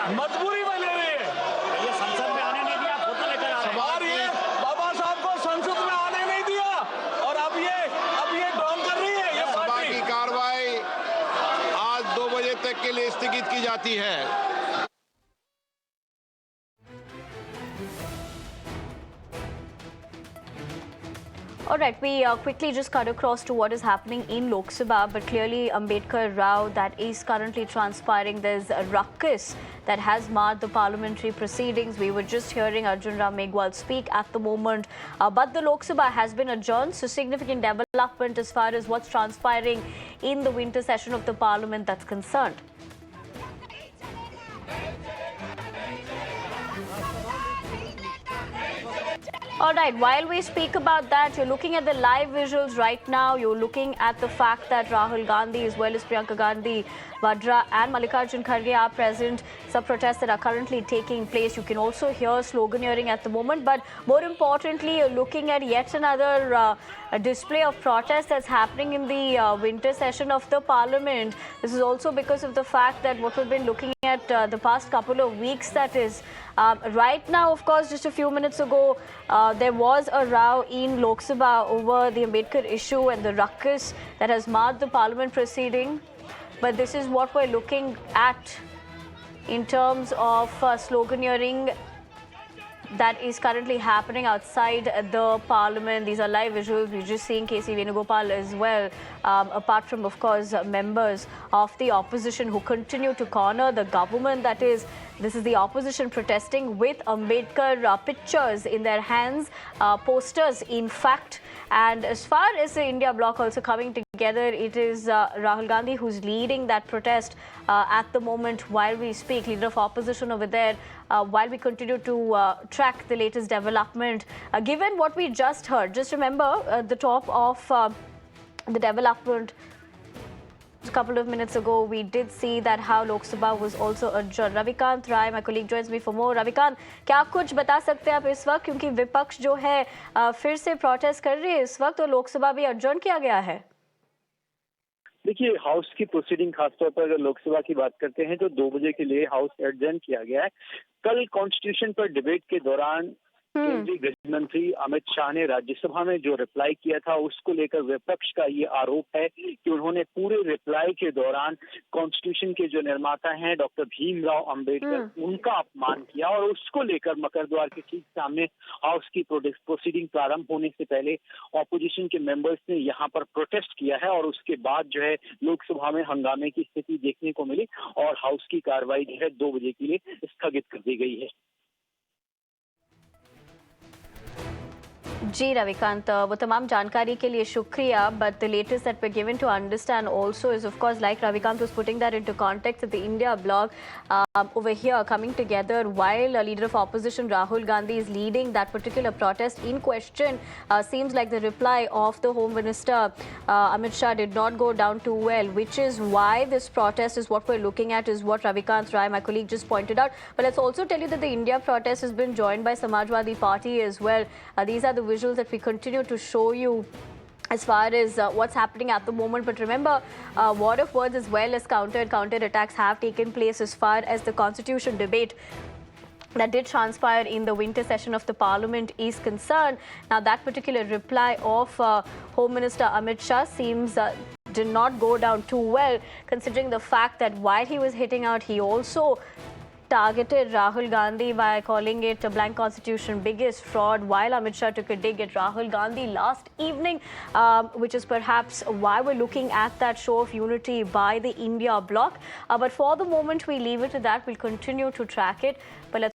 मजबूरी में ले रही है। ये संसद में आने नहीं दिया, खुद लेकर आ रहे हैं। और ये बाबा साहब को संसद में आने नहीं दिया और अब ये ड्रोन कर रही है ये सभा पार्टी। की कार्रवाई आज 2 बजे तक के लिए स्थगित की जाती है। All right, we quickly just cut across to what is happening in Lok Sabha, but clearly Ambedkar Rao, that is currently transpiring. There's a ruckus that has marred the parliamentary proceedings. We were just hearing Arjun Ram Meghwal speak at the moment, but the Lok Sabha has been adjourned, so significant development as far as what's transpiring in the winter session of the parliament that's concerned. All right, while we speak about that, you're looking at the live visuals right now. You're looking at the fact that Rahul Gandhi as well as Priyanka Gandhi Vadra and Mallikarjun Kharge are present. Some protests that are currently taking place. You can also hear sloganeering at the moment, but more importantly, you're looking at yet another display of protest that's happening in the winter session of the parliament. This is also because of the fact that what we've been looking at the past couple of weeks, that is right now, of course, just a few minutes ago, there was a row in Lok Sabha over the Ambedkar issue and the ruckus that has marred the parliament proceeding. But this is what we're looking at in terms of sloganeering that is currently happening outside the parliament. These are live visuals. We're just seeing KC Venugopal as well, apart from, of course, members of the opposition who continue to corner the government. That is, this is the opposition protesting with Ambedkar pictures in their hands, posters, in fact. And as far as the India bloc also coming together, it is Rahul Gandhi who's leading that protest at the moment while we speak, leader of opposition over there, while we continue to track the latest development. Given what we just heard, just remember the top of the development. A couple of minutes ago, we did see that how Lok Sabha was also adjourned. Ravikant Rai, my colleague, joins me for more. Ravikant, क्या आप कुछ बता सकते हैं आप इस वक्त, क्योंकि विपक्ष जो है फिर से प्रोटेस्ट कर रही है इस वक्त, तो लोकसभा भी adjourn किया गया है? देखिए, हाउस की प्रोसीडिंग खासतौर पर अगर लोकसभा की बात करते हैं तो 2 बजे के लिए हाउस एडजर्न किया गया है। कल कॉन्स्टिट्यूशन पर डिबेट के दौरान केंद्रीय गृह मंत्री अमित शाह ने राज्यसभा में जो रिप्लाई किया था, उसको लेकर विपक्ष का ये आरोप है कि उन्होंने पूरे रिप्लाई के दौरान कॉन्स्टिट्यूशन के जो निर्माता हैं डॉक्टर भीमराव अंबेडकर, उनका अपमान किया और उसको लेकर मकर द्वार के ठीक सामने हाउस की प्रोसीडिंग प्रारंभ होने से पहले ऑपोजिशन के मेंबर्स ने यहाँ पर प्रोटेस्ट किया है और उसके बाद जो है लोकसभा में हंगामे की स्थिति देखने को मिली और हाउस की कार्रवाई जो है 2 बजे के लिए स्थगित कर दी गई है। जी रविकांत, वो तमाम जानकारी के लिए शुक्रिया. But the latest that we're given to understand also is, of course, like Ravikant was putting that into context, that the India bloc over here coming together while leader of opposition Rahul Gandhi is leading that particular protest in question. Seems like the reply of the Home Minister Amit Shah did not go down too well, which is why this protest is what we're looking at, is what Ravikant Rai, my colleague, just pointed out. But let's also tell you that the India protest has been joined by Samajwadi Party as well. These are the visuals that we continue to show you as far as what's happening at the moment. But remember, war of words as well as counter attacks have taken place as far as the constitution debate that did transpire in the winter session of the parliament is concerned. Now, that particular reply of Home Minister Amit Shah seems did not go down too well, considering the fact that while he was hitting out, he also targeted Rahul Gandhi by calling it a blank constitution biggest fraud, while Amit Shah took a dig at Rahul Gandhi last evening, which is perhaps why we're looking at that show of unity by the India bloc. But for the moment, we leave it to that. We'll continue to track it. But let's